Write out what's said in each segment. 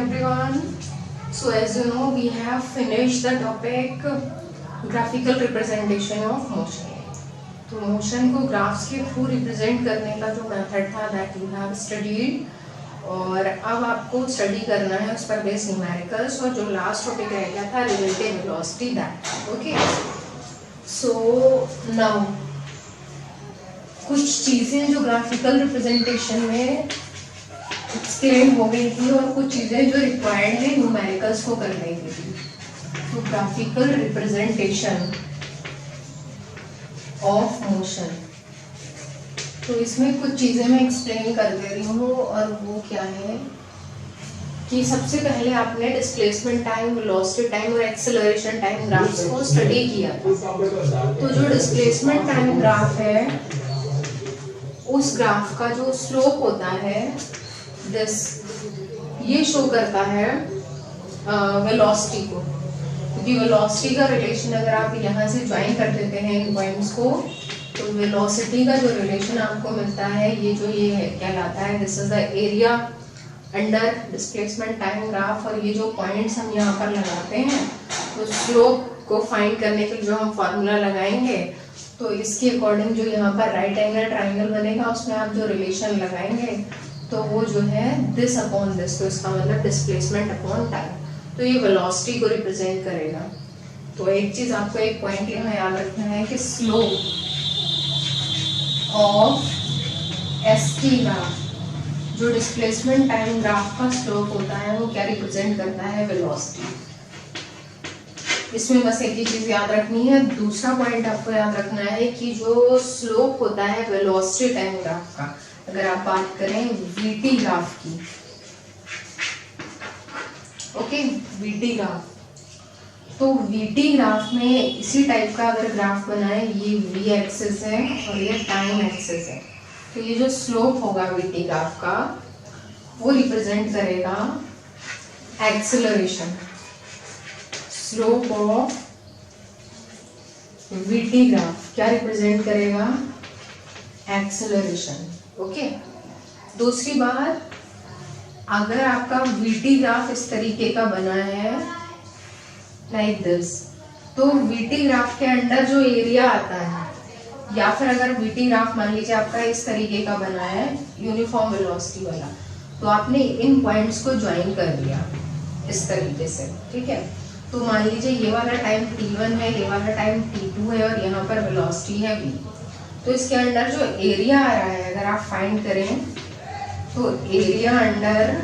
everyone. So as you know, we have finished the topic graphical representation of motion. तो motion को graphs के through represent करने का जो मेथड था दैट वी हैव स्टडीड, और अब आपको स्टडी करना है उस पर बेस्ड न्यूमेरिकल्स, और जो लास्ट टॉपिक रह गया था relative velocity that. Okay, so now कुछ चीज़ें जो ग्राफिकल रिप्रेजेंटेशन में एक्सप्लेन हो गई थी और कुछ चीज़ें जो रिक्वायर्ड है न्यूमेरिकल्स को करने के लिए. तो ग्राफिकल रिप्रेजेंटेशन ऑफ मोशन, तो इसमें कुछ चीज़ें मैं एक्सप्लेन कर दे रही हूँ, और वो क्या है कि सबसे पहले आपने डिस्प्लेसमेंट टाइम, वेलोसिटी टाइम और एक्सेलरेशन टाइम ग्राफ्स को स्टडी किया था. तो जो डिस्प्लेसमेंट टाइम ग्राफ है उस ग्राफ का जो स्लोप होता है दिस, ये शो करता है वेलोसिटी को, क्योंकि वेलोसिटी का रिलेशन अगर आप यहाँ से ज्वाइन कर देते हैं इन पॉइंट्स को, तो वेलोसिटी का जो रिलेशन आपको मिलता है ये जो ये कहलाता है this is the area under displacement time graph. और ये जो पॉइंट्स हम यहाँ पर लगाते हैं तो स्लोप को फाइंड करने के लिए जो हम फॉर्मूला लगाएंगे, तो इसके अकॉर्डिंग जो यहाँ पर राइट एंगल ट्राइंगल बनेगा उसमें आप जो रिलेशन लगाएंगे तो वो जो है दिस अपॉन दिस, तो इसका मतलब डिस्प्लेसमेंट अपॉन टाइम. तो ये वेलोसिटी को रिप्रेजेंट करेगा. तो एक चीज आपको एक पॉइंट यहाँ याद रखना है कि स्लोप ऑफ एसटी ग्राफ, जो डिस्प्लेसमेंट टाइम ग्राफ का स्लोप होता है वो क्या रिप्रेजेंट करता है, वेलोसिटी. इसमें बस एक ही चीज याद रखनी है. दूसरा पॉइंट आपको याद रखना है कि जो स्लोप होता है वेलोसिटी टाइम ग्राफ का, अगर आप बात करें वीटी ग्राफ की, ओके, वीटी ग्राफ, तो वीटी ग्राफ में इसी टाइप का अगर ग्राफ बनाए, ये वी एक्सिस है और ये टाइम एक्सिस है, तो ये जो स्लोप होगा वीटी ग्राफ का वो रिप्रेजेंट करेगा acceleration. Slope of VT graph क्या रिप्रेजेंट करेगा, एक्सेलरेशन. ओके, दूसरी बात, अगर आपका वीटी ग्राफ इस तरीके का बना है लाइक दिस, तो वीटी ग्राफ के अंदर जो एरिया आता है, या फिर अगर वीटी ग्राफ मान लीजिए आपका इस तरीके का बना है यूनिफॉर्म वेलोसिटी वाला, तो आपने इन पॉइंट्स को ज्वाइन कर दिया इस तरीके से, ठीक है. तो मान लीजिए ये वाला टाइम t1 है, ये वाला टाइम t2 है, और यहाँ पर वेलोसिटी है v. तो इसके अंदर जो एरिया आ रहा है अगर आप फाइंड करें तो area under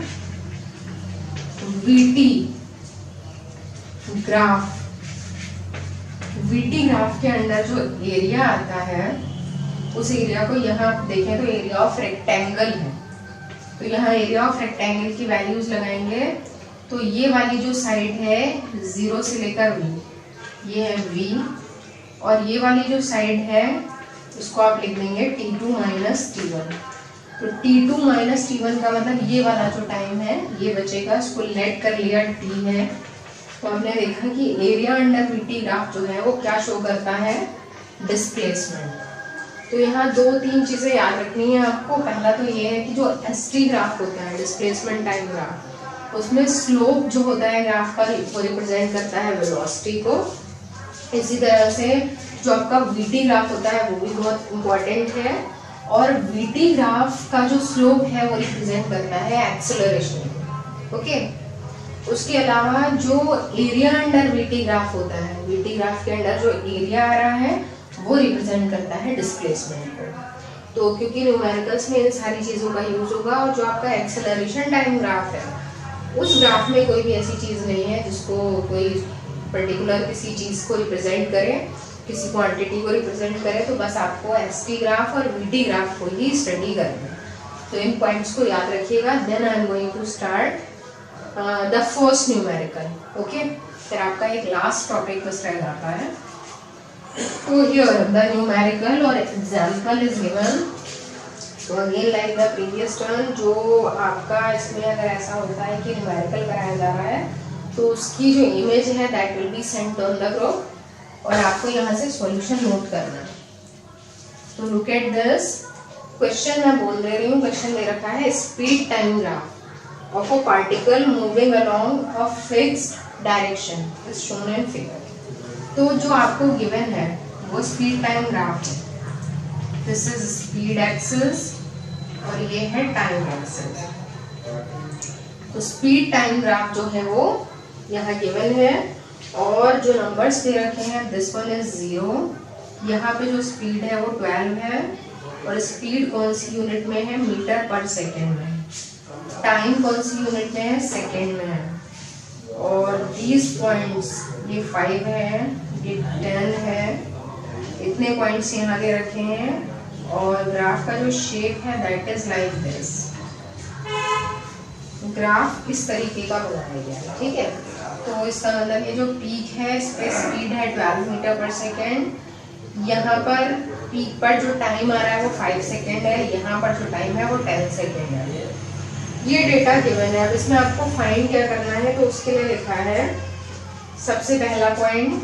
VT graph, VT graph के अंदर जो एरिया आता है उस एरिया को यहाँ आप देखें तो एरिया ऑफ रेक्टेंगल है, तो यहाँ एरिया ऑफ रेक्टेंगल की वैल्यूज लगाएंगे. तो ये वाली जो साइड है 0 से लेकर v, ये है v, और ये वाली जो साइड है उसको आप लिख देंगे t2 माइनस t1. तो t2 माइनस t1 का मतलब ये वाला जो टाइम है ये बचेगा, इसको लेट कर लिया t है. तो हमने देखा कि एरिया अंडर वीटी ग्राफ जो है वो क्या शो करता है, डिस्प्लेसमेंट. तो यहाँ दो तीन चीजें याद रखनी है आपको. पहला तो ये है कि जो एसटी ग्राफ होता है, डिस्प्लेसमेंट टाइम ग्राफ, उसमें स्लोप जो होता है ग्राफ का वो रिप्रेजेंट करता है वेलोसिटी को. इसी तरह से जो आपका वीटी ग्राफ होता है वो भी बहुत इंपॉर्टेंट है, और वीटी ग्राफ का जो स्लोप है वो रिप्रेजेंट करता है एक्सेलरेशन. ओके, उसके अलावा जो एरिया अंडर वीटी ग्राफ होता है, वीटी ग्राफ के अंदर जो एरिया आ रहा है वो रिप्रेजेंट करता है डिस्प्लेसमेंट को. तो क्योंकि न्यूमेरिकल्स में इन सारी चीज़ों का यूज होगा, और जो आपका एक्सेलरेशन टाइम ग्राफ है उस ग्राफ में कोई भी ऐसी चीज़ नहीं है जिसको कोई पर्टिकुलर किसी चीज़ को रिप्रेजेंट करे, किसी क्वांटिटी को रिप्रेजेंट करे. तो बस आपको एसटी ग्राफ और वीटी ग्राफ को ही स्टडी करना है. तो इन पॉइंट्स को याद रखिएगा. Then I am going to start the first numerical. Okay, फिर आपका एक लास्ट टॉपिक बस रह जाता है. तो हियर द न्यूमेरिकल और एग्जाम्पल इज गिवन. तो again like the previous turn, जो आपका इसमें अगर ऐसा होता है कि न्यूमेरिकल कराया जा रहा है तो उसकी जो इमेज है that will be sent on the group, और आपको यहाँ से सॉल्यूशन नोट करना है. तो लुक एट दिस क्वेश्चन, मैं बोल दे रही हूँ, क्वेश्चन दे रखा है speed time graph. of a particle moving along a fixed direction is shown in figure. तो जो आपको गिवन है वो स्पीड टाइम ग्राफ है. दिस इज स्पीड एक्सिस और ये है टाइम एक्सिस. तो स्पीड टाइम ग्राफ जो है वो यहाँ गिवन है और जो नंबर्स दे रखे हैं दिस वन इज 0. यहाँ पे जो स्पीड है वो 12 है और स्पीड कौन सी यूनिट में है? मीटर पर सेकेंड में. टाइम कौन सी यूनिट में है? सेकेंड में है. और these पॉइंट्स ये 5 है, ये 10 है, इतने पॉइंट्स यहाँ दे रखे हैं और ग्राफ का जो शेप है that is like this. Graph इस तरीके का बनाया गया है. ठीक है, तो इसका मतलब ये जो पीक है इस पे स्पीड है 12 मीटर पर सेकेंड. यहाँ पर पीक पर जो टाइम आ रहा है वो 5 सेकेंड है, यहाँ पर जो टाइम है वो 10 सेकेंड है. ये डेटा गिवन है. अब इसमें आपको फाइंड क्या करना है तो उसके लिए लिखा है सबसे पहला पॉइंट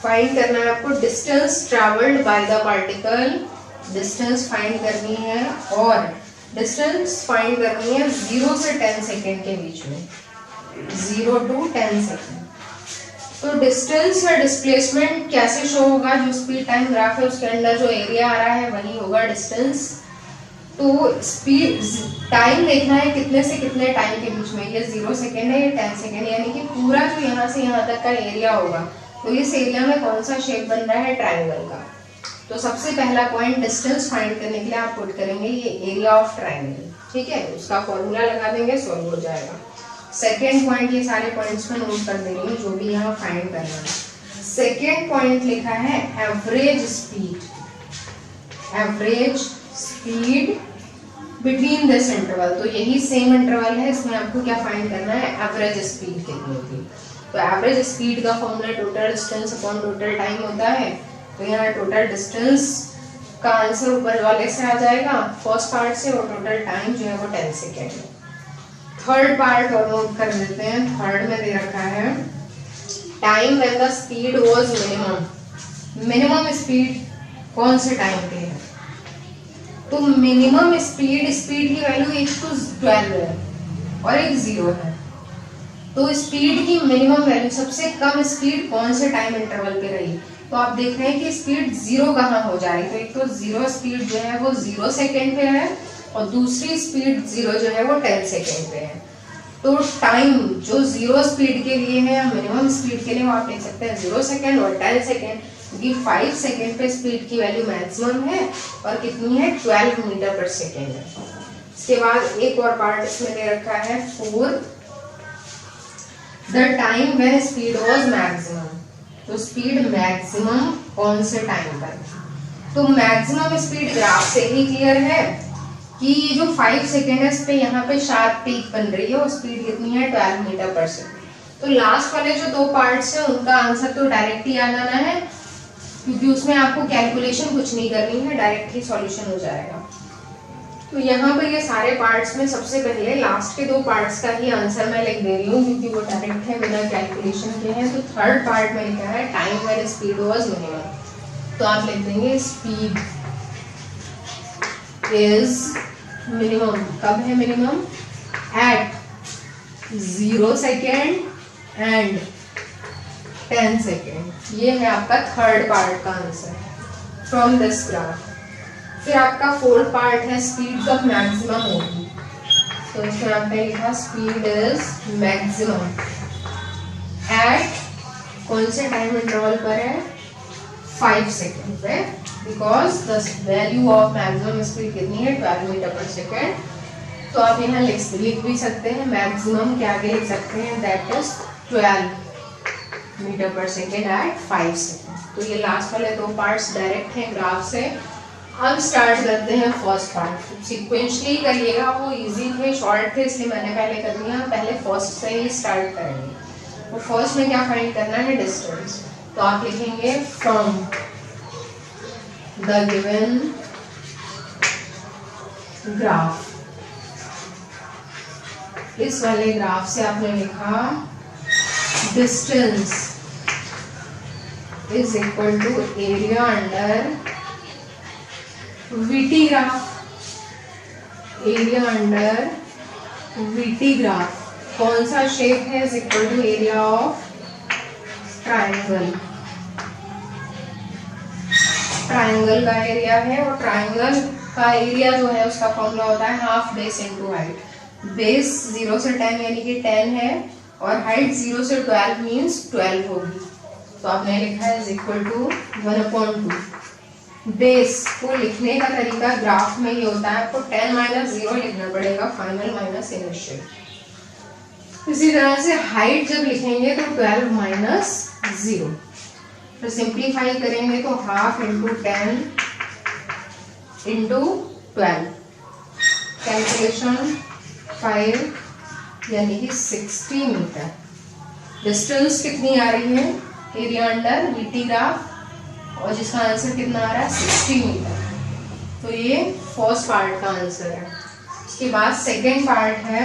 फाइंड करना है आपको distance travelled by the particle. Distance find करनी है और डिस्टेंस फाइंड करनी है 0 से 10 सेकेंड के बीच में. 0 to 10 सेकेंड. तो डिस्टेंस या डिस्प्लेसमेंट कैसे शो होगा? जो स्पीड टाइम ग्राफ है उसके अंदर जो एरिया आ रहा है वही होगा डिस्टेंस. तो स्पीड टाइम देखना है कितने से कितने टाइम के बीच में. ये 0 सेकेंड है, ये 10 सेकेंड, यानी कि पूरा जो यहाँ से यहाँ तक का एरिया होगा तो इस एरिया में कौन सा शेप बन रहा है? ट्रायंगल का. तो सबसे पहला पॉइंट डिस्टेंस फाइंड करने के लिए आप पुट करेंगे ये एरिया ऑफ ट्रायंगल. ठीक है, उसका फॉर्मूला लगा देंगे, सॉल्व हो जाएगा. सेकेंड पॉइंट, ये सारे पॉइंट्स में नोट कर दे रही हूँ जो भी यहाँ फाइंड करना है. सेकेंड पॉइंट लिखा है average speed. Average speed between this interval. तो यही सेम इंटरवल है, इसमें आपको क्या फाइंड करना है? एवरेज स्पीड कितनी होगी. तो एवरेज स्पीड का formula total distance upon total time होता है. तो यहाँ टोटल डिस्टेंस का आंसर ऊपर वाले से आ जाएगा फर्स्ट पार्ट से और टोटल टाइम जो है वो 10 सेकेंड है. थर्ड पार्ट और नोट कर देते हैं. थर्ड में दे रखा है time when the speed was minimum. Minimum speed कौन से टाइम पे है? तो मिनिमम स्पीड की वैल्यू एक तो 12 है और एक 0 है. तो स्पीड की मिनिमम वैल्यू सबसे कम स्पीड कौन से टाइम इंटरवल पे रही? तो आप देख रहे हैं कि स्पीड 0 कहाँ हो जा रही. तो एक तो 0 स्पीड जो है वो 0 सेकेंड पे है और दूसरी स्पीड 0 जो है वो 10 सेकेंड पे है. तो टाइम जो 0 स्पीड के लिए है या मिनिमम स्पीड के लिए वो आप देख सकते हैं 0 सेकेंड और 10 सेकेंड, क्योंकि 5 सेकेंड पे स्पीड की वैल्यू मैक्सिमम है और कितनी है? 12 मीटर पर सेकेंड है. इसके बाद एक और पार्ट इसमें दे रखा है 4 the time when speed was maximum. तो स्पीड मैक्सिमम कौन से टाइम पर? तो मैक्सिमम स्पीड ग्राफ से ही क्लियर है कि ये जो 5 सेकेंड है इस पे यहाँ पे शार्प पीक बन रही है और स्पीड कितनी है? 12 मीटर पर सेकेंड. तो लास्ट वाले जो 2 पार्ट्स हैं उनका आंसर तो डायरेक्ट ही आ जाना है, क्योंकि उसमें आपको कैलकुलेशन कुछ नहीं करनी है, डायरेक्ट ही सॉल्यूशन हो जाएगा. तो यहाँ पर ये सारे पार्ट्स में सबसे पहले लास्ट के 2 पार्ट्स का ही आंसर मैं लिख दे रही हूँ क्योंकि वो डायरेक्ट है, बिना कैलकुलेशन के हैं. तो थर्ड पार्ट में लिखा है time when speed was minimum. तो आप लिख देंगे स्पीड इज मिनिमम. कब है minimum? At 0 second and 10 second. ये है आपका थर्ड पार्ट का आंसर फ्रॉम दिस ग्राफ. फिर आपका फोर्थ पार्ट है स्पीड कब मैक्सिमम होगी. तो इसमें आपने लिखा स्पीड इज मैक्सिमम एट कौन से टाइम इंटरवल पर है? 5 सेकेंड पे, because the value of maximum speed कितनी है? 12 मीटर पर सेकेंड. तो आप यहाँ लिख भी सकते हैं मैक्सिमम के आगे लिख सकते हैं दैट इज 12 मीटर पर सेकेंड एट 5 सेकेंड. तो ये लास्ट वाले 2 पार्ट्स डायरेक्ट हैं ग्राफ से. हम स्टार्ट करते हैं फर्स्ट पार्ट. सिक्वेंशली करिएगा, वो इजी थे, शॉर्ट थे, इसलिए मैंने पहले कर दिया. पहले फर्स्ट से ही स्टार्ट करेंगे. तो फर्स्ट में क्या फाइंड करना है? डिस्टेंस. तो आप लिखेंगे फ्रॉम द गिवन ग्राफ. इस वाले ग्राफ से आपने लिखा distance is equal to area under VT graph. Area under VT graph कौन सा शेप है is equal to area of triangle. Triangle का एरिया है और ट्राइंगल का एरिया जो है उसका फॉर्मूला होता है half base into height. Base 0 से 10 यानी कि 10 है और हाइट 0 से 12 मींस 12 होगी। तो आपने लिखा है इज इक्वल टू 1/2। बेस को लिखने का तरीका ग्राफ में ये होता है, आपको 10 माइनस 0 लिखना पड़ेगा, फाइनल माइनस इनिशियल। इसी तरह से हाइट जब लिखेंगे तो 12 माइनस 0। तो सिंप्लीफाई करेंगे तो हाफ इंटू 10 इंटू 12, कैलकुलेशन 5 यानी कि 60 मीटर। डिस्टेंस कितनी आ रही है एरिया अंडर VT ग्राफ, और जिसका आंसर कितना आ रहा है 60 मीटर। तो ये फर्स्ट पार्ट का आंसर है। इसके बाद सेकेंड पार्ट है,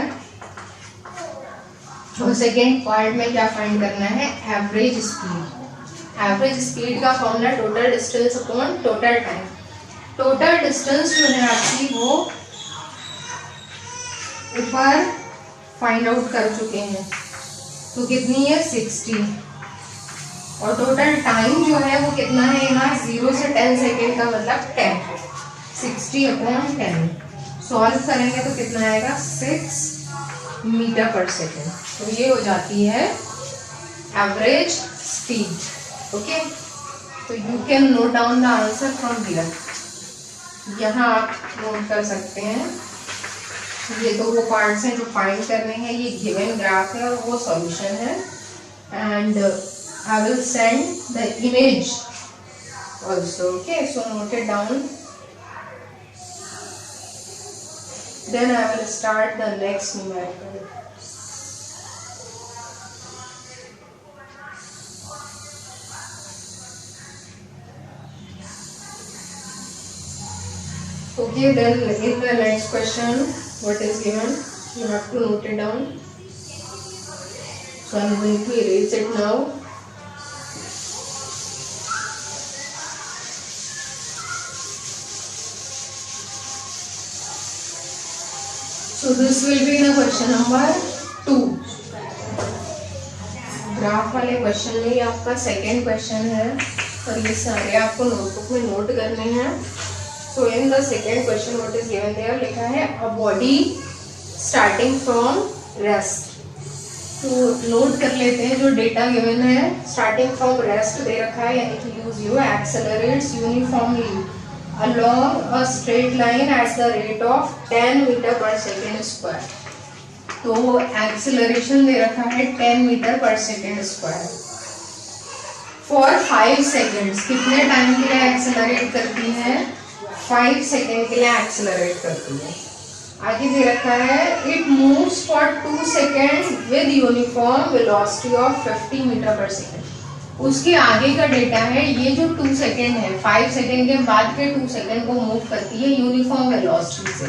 और सेकेंड पार्ट में क्या फाइंड करना है, एवरेज स्पीड। एवरेज स्पीड का formula total distance upon total time. Total distance जो है आपकी वो ऊपर फाइंड आउट कर चुके हैं, तो कितनी है 60, और टोटल टाइम जो है वो कितना है यहाँ 0 से 10 सेकेंड का मतलब 10, 60/10। सॉल्व करेंगे तो कितना आएगा 6 मीटर पर सेकेंड। तो ये हो जाती है एवरेज स्पीड। ओके, तो you can note down the answer from here. यहाँ आप नोट कर सकते हैं। ये तो वो पार्ट्स हैं जो फाइंड करने हैं, ये गिवन ग्राफ है और वो सॉल्यूशन है। And I will send the image also. Okay, so note it down, then I will start the next numerical. Okay, then in the next question, what is given, you have to note it down. So I am going to erase it now. So this will be the question number 2. Graph वाले question में आपका second question है और ये सारे आपको notebook में note करने हैं। So in the second question what is given there, लिखा है a body starting from rest। तो नोट कर लेते हैं जो डेटा गिवन है। स्टार्टिंग फ्रॉम रेस्ट दे रखा है, यानी कि use you accelerates uniformly along a straight line at the rate of 10 metre पर सेकेंड स्क्वायर। तो एक्सेलरेशन दे रखा है 10 मीटर पर सेकेंड स्क्वायर फॉर 5 सेकेंड्स। कितने टाइम के लिए एक्सेलरेट करती है, 5 सेकेंड के लिए एक्सेलरेट करती है। आगे दे रखा है it moves for 2 second with uniform velocity of 50 metre पर सेकेंड। उसके आगे का डेटा है ये जो 2 सेकेंड है, 5 सेकेंड के बाद के 2 सेकेंड को मूव करती है यूनिफॉर्म वेलोसिटी से,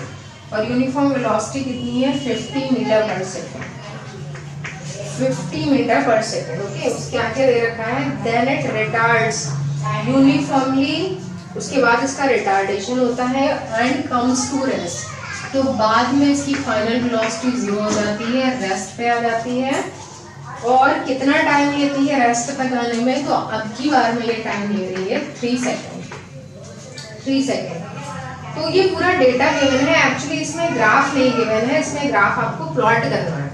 और यूनिफॉर्म वेलोसिटी कितनी है 50 मीटर पर सेकेंड, 50 मीटर पर सेकेंड। ओके, उसके आगे दे रखा है देन इट रिटार्ड्स यूनिफॉर्मली, उसके बाद इसका रिटार्डेशन होता है एंड कम्स टू रेस्ट। तो बाद में इसकी फाइनल वेलोसिटी 0 हो जाती है, रेस्ट पे आ जाती है। और कितना टाइम लेती है रेस्ट तक आने में, तो अब की बार में ये टाइम ले रही है 3 सेकेंड, 3 सेकेंड। तो ये पूरा डेटा गिवन है, एक्चुअली इसमें ग्राफ नहीं गिवन है, इसमें ग्राफ आपको प्लॉट करना है।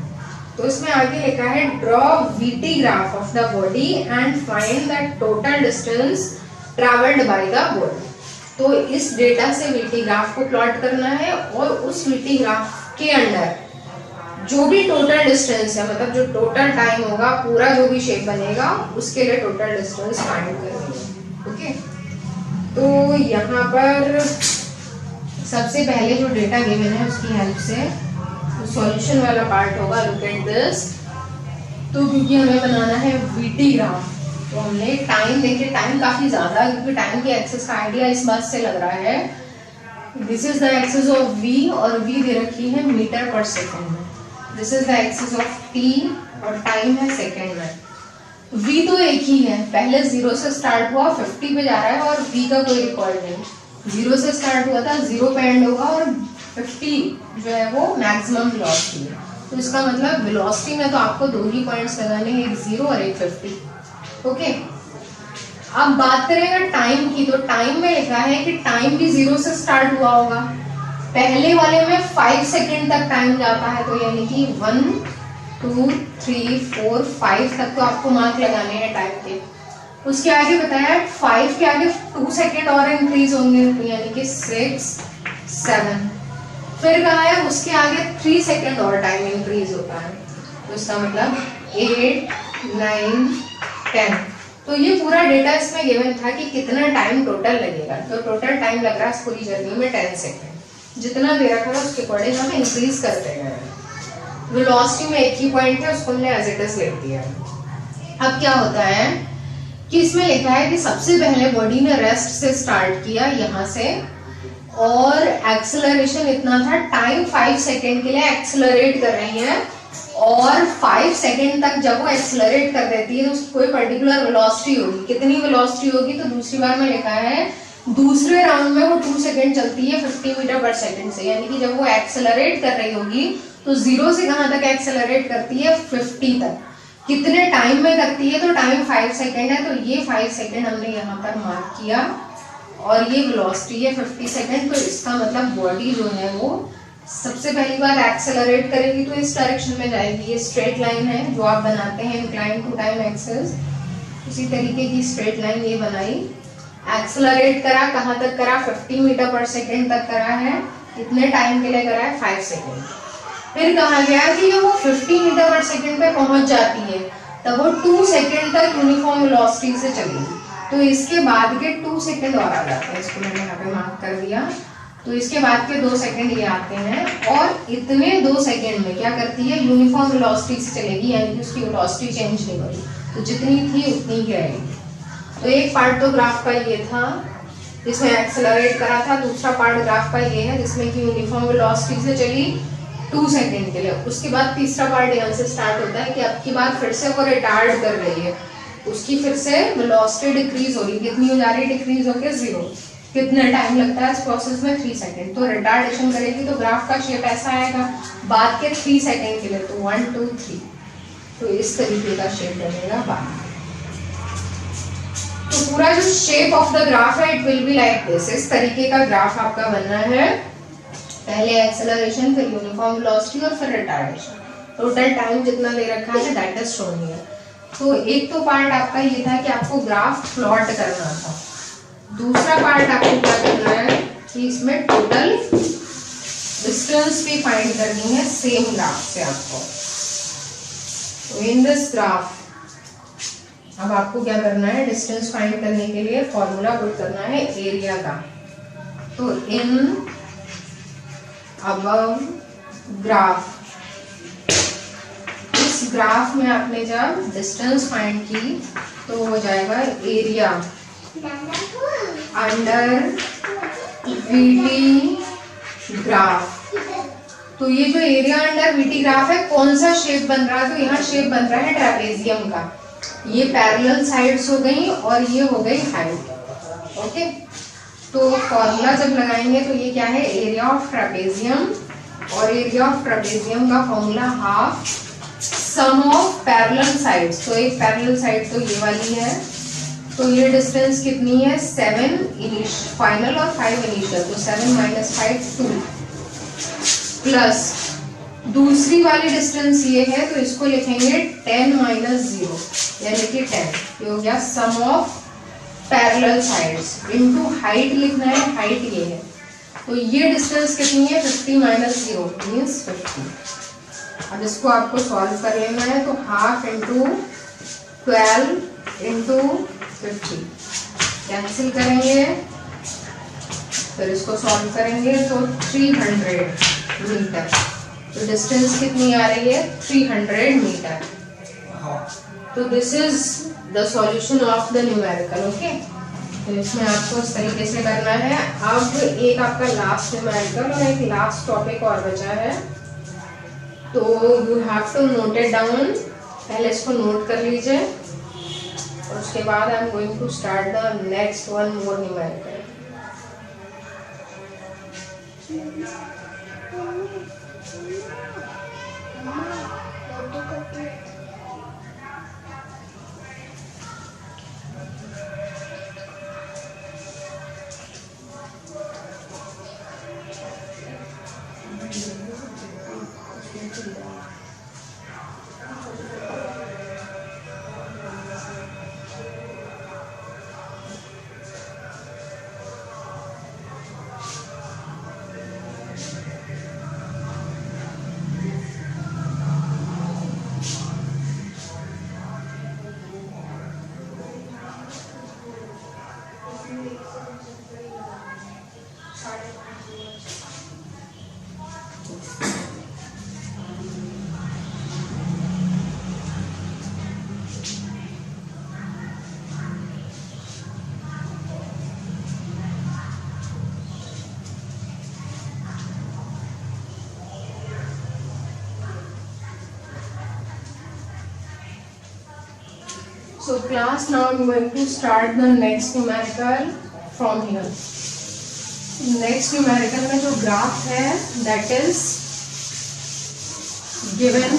तो इसमें आगे लिखा है draw VT graph of the body and find the total distance travelled by the body. तो इस डेटा से VT ग्राफ को प्लॉट करना है और उस VT ग्राफ के अंडर जो भी टोटल डिस्टेंस है, मतलब जो टोटल टाइम होगा, पूरा जो भी शेप बनेगा उसके लिए टोटल डिस्टेंस फाइंड करनी है। ओके, तो यहाँ पर सबसे पहले जो डेटा गिवन है उसकी हेल्प से सॉल्यूशन वाला पार्ट होगा। Look at this. तो क्योंकि हमें बनाना है VT ग्राफ, तो हमने टाइम देखिए, टाइम काफी ज्यादा, क्योंकि टाइम की एक्सेस का आइडिया इस बात से लग रहा है this is the axis of V और V दे रखी है मीटर पर सेकेंड में, this is the axis of T और टाइम है सेकेंड में। V तो एक ही है, पहले 0 से स्टार्ट हुआ 50 पे जा रहा है और V का कोई रिकॉर्ड नहीं, 0 से स्टार्ट हुआ था 0 पे एंड होगा और 50 जो है वो मैक्सिमम वेलोसिटी है। तो इसका मतलब वेलोसिटी में तो आपको दो ही पॉइंट्स लगाने हैं, एक 0 और एक 50। ओके, अब बात करेंगे टाइम की। तो टाइम में लिखा है कि टाइम भी 0 से स्टार्ट हुआ होगा। पहले वाले में 5 सेकेंड तक टाइम जाता है, तो यानी कि 1 2 3 4 5 तक तो आपको मार्क लगाने हैं टाइम के। उसके आगे बताया 5 के आगे 2 सेकेंड और इंक्रीज होंगे, तो यानी कि 6 7। फिर कहा है उसके आगे 3 सेकेंड और टाइम इंक्रीज होता है, तो इसका मतलब 8 9 10। तो ये पूरा डेटा इसमें गिवन था कि कितना टाइम टोटल लगेगा। तो टोटल टाइम लग रहा है इस पूरी जर्नी में 10 सेकेंड। जितना दे रखा था उसके अकॉर्डिंग हम इंक्रीज करते गए। वेलोसिटी में एक ही पॉइंट है, उसको हमने एज इट इज लिख दिया। अब क्या होता है कि इसमें लिखा है कि सबसे पहले बॉडी ने रेस्ट से स्टार्ट किया यहाँ से, और एक्सेलरेशन इतना था, टाइम 5 सेकेंड के लिए एक्सेलरेट कर रही है, और 5 सेकेंड तक जब वो एक्सेलरेट कर देती है तो उसकी कोई पर्टिकुलर वेलोसिटी होगी। कितनी वेलोसिटी होगी तो दूसरी बार में लिखा है दूसरे राउंड में वो 2 सेकेंड चलती है 50 मीटर पर सेकेंड से, यानी कि जब वो एक्सेलरेट कर रही होगी तो 0 से कहां तक एक्सेलरेट करती है 50 तक। कितने टाइम में करती है तो टाइम 5 सेकेंड है, तो ये 5 सेकेंड हमने यहाँ पर मार्क किया, और ये वेलोसिटी है 50 सेकेंड। तो इसका मतलब बॉडी जो है वो सबसे पहली बार एक्सेलरेट करेगी तो इस डायरेक्शन में जाएगी। ये स्ट्रेट लाइन है जो आप बनाते हैं इंक्लाइन टू टाइम एक्सेस, उसी तरीके की स्ट्रेट लाइन ये बनाई। एक्सेलरेट करा, कहाँ तक करा 50 मीटर पर सेकेंड तक करा है। इतने टाइम के लिए करा है 5 सेकेंड। फिर कहा गया कि जब वो 50 मीटर पर सेकेंड पे पहुंच जाती है तब वो 2 सेकेंड तक यूनिफॉर्म वेलोसिटी से चलेगी। तो इसके बाद के 2 सेकेंड और आ जाते हैं, इसको मैंने यहाँ पे मार्क कर दिया। तो इसके बाद के 2 सेकेंड ये आते हैं, और इतने 2 सेकेंड में क्या करती है यूनिफॉर्म वेलोसिटी से चलेगी, यानी कि उसकी वेलोसिटी चेंज नहीं होगी, तो जितनी थी उतनी ही रहेगी। तो एक पार्ट तो ग्राफ का ये था जिसमें एक्सेलरेट करा था, दूसरा पार्ट ग्राफ का ये है जिसमें कि यूनिफॉर्म वेलोसिटी से चली 2 सेकेंड के लिए। उसके बाद तीसरा पार्ट यहाँ से स्टार्ट होता है कि अब की बात फिर से वो रिटार्ड कर रही है, उसकी फिर से वेलोसिटी डिक्रीज हो रही है। कितनी हो जा रही है डिक्रीज होकर 0। कितना टाइम लगता है इस प्रोसेस में 3 सेकेंड। तो रिटार्डेशन करेगी तो ग्राफ का शेप ऐसा आएगा, बाद के 3 सेकेंड के लिए तो 1 2 3, तो इस तरीके का शेप बनेगा बाद। तो पूरा जो शेप ऑफ द ग्राफ है it will be like this. इस तरीके का ग्राफ आपका बनना है, पहले एक्सेलरेशन, फिर यूनिफॉर्म वेलोसिटी और फिर रिटार्डेशन। टोटल टाइम जितना दे रखा है दैट इज शोन हियर। तो एक तो पार्ट आपका ये था कि आपको ग्राफ प्लॉट करना था, दूसरा पार्ट आपको क्या करना है कि इसमें टोटल डिस्टेंस भी फाइंड करनी है सेम ग्राफ से आपको। तो इन दिस ग्राफ अब आपको क्या करना है, डिस्टेंस फाइंड करने के लिए फॉर्मूला पुट करना है एरिया का। तो इन अबव ग्राफ, इस ग्राफ में आपने जब डिस्टेंस फाइंड की तो हो जाएगा एरिया अंडर वीटी ग्राफ। तो ये जो एरिया अंडर वीटी ग्राफ है कौन सा शेप बन रहा है, तो यहाँ शेप बन रहा है ट्रेपेजियम का। ये पैरेलल साइड्स हो गई और ये हो गई हाइट। ओके, तो फॉर्मूला जब लगाएंगे तो ये क्या है एरिया ऑफ ट्रेपेजियम, और एरिया ऑफ ट्रेपेजियम का formula half sum of parallel sides. तो एक पैरेलल साइड तो ये वाली है, तो ये डिस्टेंस कितनी है 7 फाइनल और 5 इनिशियल, तो 7 - 5 2 प्लस दूसरी वाली डिस्टेंस ये है तो इसको लिखेंगे 10 - 0 यानी कि 10। ये हो गया sum of parallel sides into height लिखना है, हाइट ये है। तो ये डिस्टेंस कितनी है 50 - 0 मीन्स 50। अब इसको आपको सॉल्व कर लेना है, तो हाफ इंटू 12 इंटू 50 कैंसिल करेंगे, फिर इसको सॉल्व करेंगे तो 300 मीटर। तो डिस्टेंस कितनी आ रही है 300 मीटर। तो this is the solution of the numerical. Okay, तो इसमें आपको इस तरीके से करना है। अब एक आपका लास्ट न्यूमेरिकल और एक लास्ट टॉपिक और बचा है, तो you have to note it down. पहले इसको नोट कर लीजिए और उसके बाद I am going to start the next one more numerical. So class, now I'm going to start the next numerical from here. Next numerical में जो graph है that is given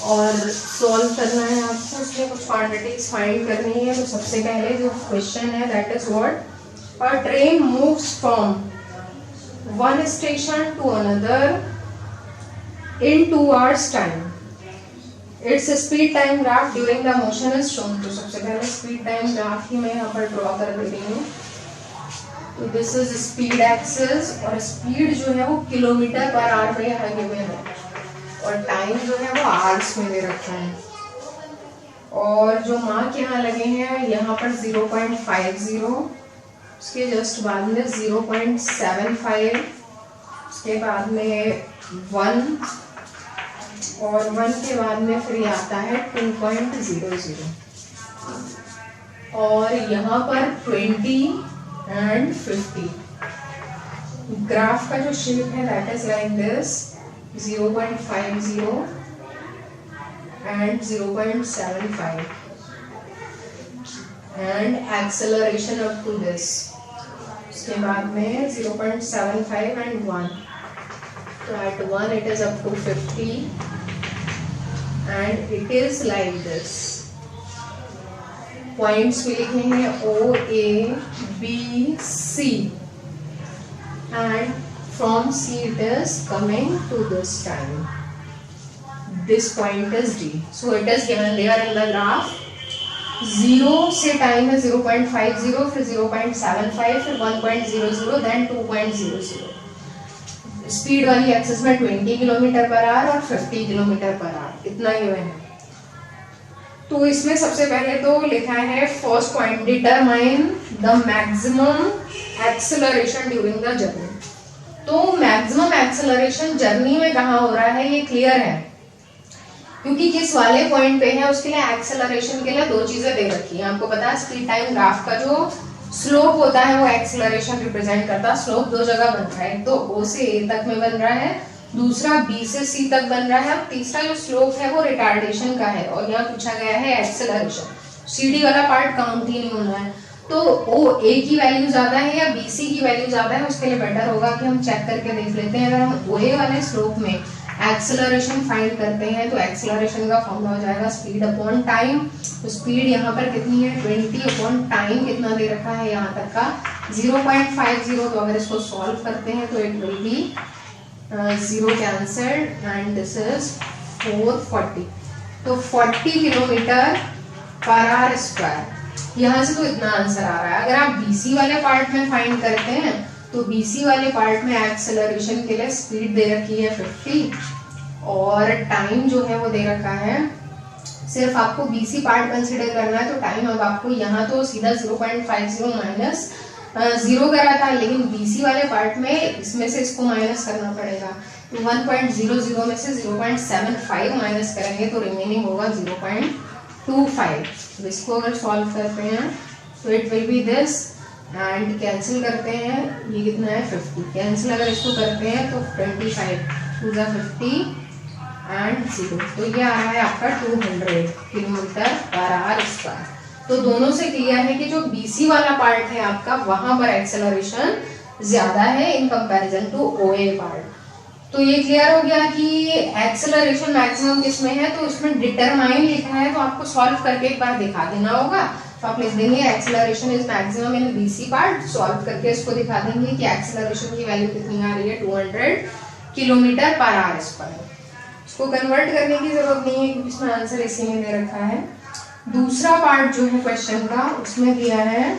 और सॉल्व करना है आपको, उसमें कुछ क्वांटिटीज फाइंड करनी है। तो सबसे पहले जो क्वेश्चन है that is what, a train moves from one station to another in 2 hours time. Its speed time graph during the motion is shown. तो सबसे पहले स्पीड टाइम ग्राफ ही मैं यहाँ पर ड्रॉ कर दे रही हूँ। तो दिस इज स्पीड एक्सिस और स्पीड जो है वो किलोमीटर पर आवर में यहाँ गिवन है और टाइम जो है वो आवर्स में दे रखा है। और जो मार्क यहाँ लगे हैं यहाँ पर 0.50, उसके जस्ट बाद में 0.75, उसके बाद में 1 और 1 के बाद में फिर आता है 2.00 और यहाँ पर 20 and 50। ग्राफ का जो शेप है that is like this, 0.50 and 0.75 and acceleration up to this। उसके बाद में 0.75 and 1। So at 1 it is up to 50 and it is like this। Points भी लिखेंगे O, A, B, C and from C it is coming to this time। This point is D। So it is given there in the graph। 0 से time है 0.50, फिर 0.75, फिर 1.00, then 2.00। Speed वाली axis में 20 kilometre per hour और 50 kilometre per hour, इतना ही है। तो इसमें सबसे पहले तो लिखा है first point, determine the maximum acceleration during the journey. तो मैक्सिमम एक्सेलरेशन जर्नी में कहाँ हो रहा है ये क्लियर है, क्योंकि किस वाले पॉइंट पे है उसके लिए एक्सेलरेशन के लिए 2 चीजें दे रखी है। आपको पता है स्पीड टाइम ग्राफ का जो स्लोप होता है वो एक्सेलरेशन रिप्रेजेंट करता है। स्लोप 2 जगह बन रहा है, तो O से A तक में बन रहा है, दूसरा B से C तक बन रहा है, और तीसरा जो स्लोप है वो रिटार्डेशन का है। और यहाँ पूछा गया है एक्सेलरेशन, CD वाला पार्ट काउंट ही नहीं होना है। तो OA की वैल्यू ज्यादा है या BC की वैल्यू ज्यादा है, उसके लिए बेटर होगा कि हम चेक करके देख लेते हैं। अगर हम OA वाले स्लोप में एक्सेलरेशन फाइंड करते हैं तो एक्सेलरेशन का फॉर्मूला हो जाएगा स्पीड अपॉन टाइम। तो स्पीड यहाँ पर कितनी है 20 अपॉन टाइम कितना दे रखा है यहाँ तक का 0.50। तो अगर इसको सॉल्व करते हैं तो it will be 0 cancelled and this is 440। तो 40 किलोमीटर पर आवर स्क्वायर, यहाँ से तो इतना आंसर आ रहा है। अगर आप BC वाले पार्ट में फाइंड करते हैं तो BC वाले पार्ट में एक्सेलरेशन के लिए स्पीड दे रखी है 50 और टाइम जो है वो दे रखा है, सिर्फ आपको BC पार्ट कंसीडर करना है। तो टाइम अब आपको यहाँ तो सीधा 0.50 माइनस 0 करा था, लेकिन BC वाले पार्ट में इसमें से इसको माइनस करना पड़ेगा। तो 1.00 में से 0.75 माइनस करेंगे तो रिमेनिंग होगा 0.25। तो इसको अगर सॉल्व करते हैं तो it will be this and cancel करते हैं, ये कितना है 50। कैंसिल अगर इसको करते हैं तो 25 टू द 50 एंड 0, तो ये आ रहा है आपका 200 किलोमीटर पर आवर स्क्वायर। तो दोनों से क्लियर है कि जो BC वाला पार्ट है आपका वहां पर एक्सेलरेशन ज्यादा है in comparison to OA part. तो ये क्लियर हो गया कि एक्सेलरेशन मैक्सिमम किसमें है, तो इसमें डिटरमाइन लिखा है, तो आपको सॉल्व करके एक बार दिखा देना होगा। तो आप लिख देंगे acceleration is maximum in BC part, solve करके इसको दिखा देंगे कि एक्सेलरेशन की वैल्यू कितनी आ रही है 200 किलोमीटर पर आवर स्क्वायर। इसको कन्वर्ट करने की जरूरत नहीं है क्योंकि इसमें आंसर इसी में दे रखा है। दूसरा पार्ट जो है क्वेश्चन का उसमें दिया है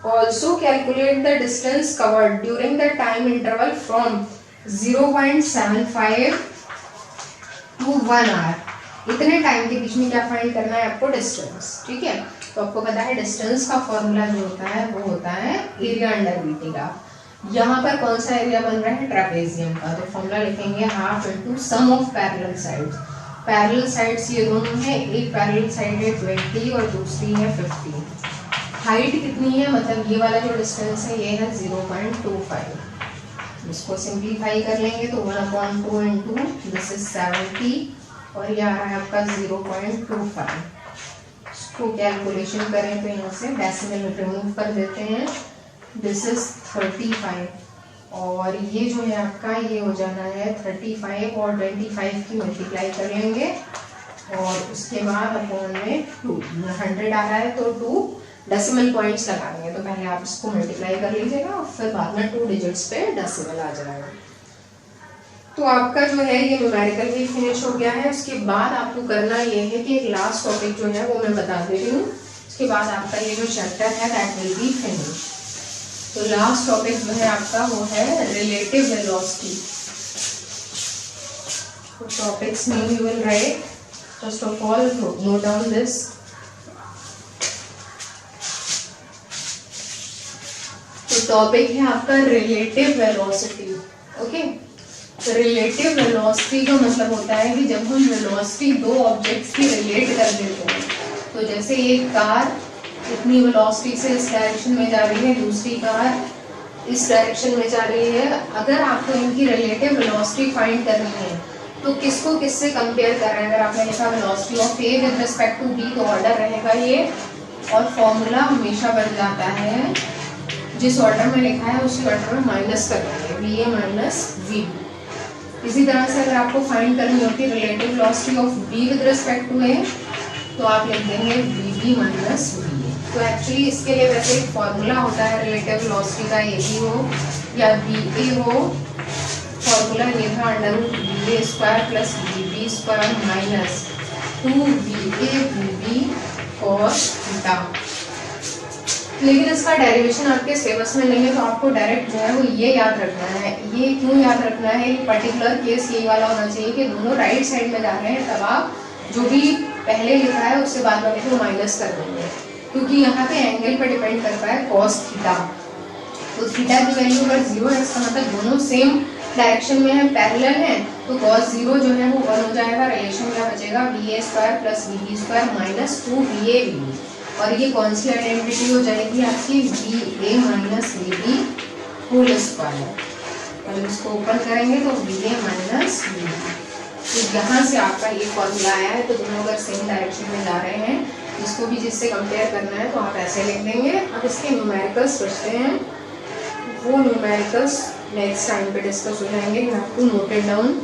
also calculate the distance covered during the time interval from 0.75 to 1 hour. इतने टाइम के बीच में क्या फाइंड करना है आपको, डिस्टेंस। ठीक है, तो आपको पता है डिस्टेंस का फॉर्मूला जो होता है वो होता है एरिया अंडर बीटी का। यहाँ पर कौन सा एरिया बन रहा है, ट्रेपेजियम का, तो फॉर्मूला लिखेंगे half into sum of parallel sides. Parallel sides ये दोनों है, एक पैरेलल साइड है 20 और दूसरी है 50। हाइट कितनी है, मतलब ये वाला जो डिस्टेंस है ये है 0.25। इसको सिंप्लीफाई कर लेंगे तो 1/2 इंटू दिस इज 70 और ये आ रहा है आपका 0.25। इसको कैलकुलेशन करें तो यहाँ से डेसिमल रिमूव कर देते हैं, दिस इज 35 और ये जो है आपका ये हो जाना है 35 और 25 की मल्टीप्लाई कर लेंगे और उसके बाद अपॉन में 2 100 आ रहा है तो 2 डेसिमल पॉइंट्स लगाएंगे। तो पहले आप इसको मल्टीप्लाई कर लीजिएगा और फिर बाद में 2 डिजिट्स पे डेसिमल आ जाएगा। तो आपका जो है ये न्यूमेरिकल भी फिनिश हो गया है। उसके बाद आपको करना ये है कि एक लास्ट टॉपिक जो है वो मैं बता दे रही हूँ, उसके बाद आपका ये जो चैप्टर है दैट विल बी फिनिश। तो लास्ट टॉपिक जो है आपका वो है रिलेटिव वेलोसिटी। तो topics name you will write, first of all note down this. तो टॉपिक है आपका रिलेटिव वेलोसिटी। ओके, तो रिलेटिव वेलोसिटी का मतलब होता है कि जब हम वेलोसिटी दो ऑब्जेक्ट्स की रिलेट कर देते हैं, तो जैसे एक कार इतनी वेलोसिटी से इस डायरेक्शन में जा रही है, दूसरी कार इस डायरेक्शन में जा रही है, अगर आपको इनकी रिलेटिव वेलोसिटी फाइंड करनी है तो किसको किससे कंपेयर कर रहे हैं। अगर आपने लिखा velocity of A with respect to B तो ऑर्डर रहेगा ये, और फॉर्मूला हमेशा बन जाता है जिस ऑर्डर में लिखा है उसी ऑर्डर में माइनस कर देंगे, V A minus V B. इसी तरह से अगर आपको फाइंड करनी होती है relative velocity of B with respect to A तो आप लिख देंगे V B minus V A. तो एक्चुअली इसके लिए वैसे एक फॉर्मूला होता है रिलेटिव वेलोसिटी का, ए बी हो या बी ए हो। फॉर्मूला ये था under root V A square plus V B square minus 2 V A V B cos theta. लेकिन इसका डेरिवेशन आपके सिलेबस में नहीं है, तो आपको डायरेक्ट जो है वो ये याद रखना है। ये क्यों याद रखना है, ये पर्टिकुलर केस ये वाला होना चाहिए कि दोनों राइट साइड में जा रहे हैं, तब आप जो भी पहले लिखा है उससे बाद में लिखो माइनस कर देंगे, क्योंकि यहाँ पे एंगल पर डिपेंड करता है कॉस थीटा। तो थीटा की वैल्यू अगर 0 है इसका मतलब दोनों सेम डायरेक्शन में है, पैरेलल है, तो cos 0 जो है वो 1 हो जाएगा। रिलेशन क्या बचेगा, V A square plus V B square minus 2 V A V B, और ये कौन सी आइडेंटिटी हो जाएगी आपकी, V A minus V B whole square. और इसको ओपन करेंगे तो V A minus V B. तो यहाँ से आपका ये फॉर्मूला आया है। तो दोनों अगर सेम डायरेक्शन में जा रहे हैं, इसको भी जिससे कंपेयर करना है तो आप ऐसे लिख देंगे। अब इसके न्यूमेरिकल्स बचते हैं, वो न्यूमेरिकल्स नेक्स्ट टाइम पे डिस्कस हो जाएंगे। You have to note it down.